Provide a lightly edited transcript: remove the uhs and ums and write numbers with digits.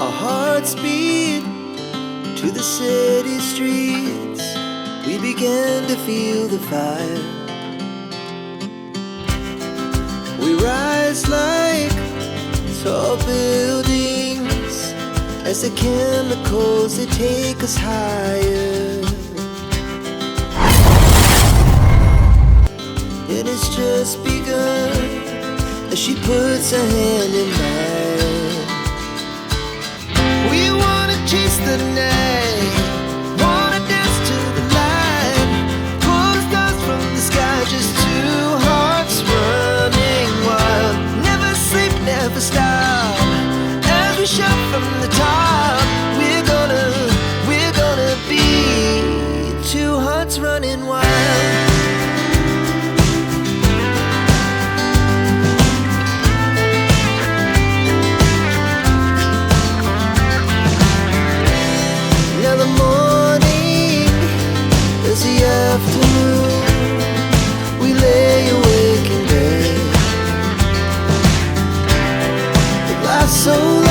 Our hearts beat to the city streets. We began to feel the fire. We rise like tall buildings as the chemicals, they take us higher. It has just begun as she puts her hand in mine. We wanna chase the night, wanna dance to the light, pull the stars from the sky, just two hearts running wild. Never sleep, never stop, as we shout from the top. We're gonna be two hearts running wild. Afternoon, we lay awake in bed. It lasts so long.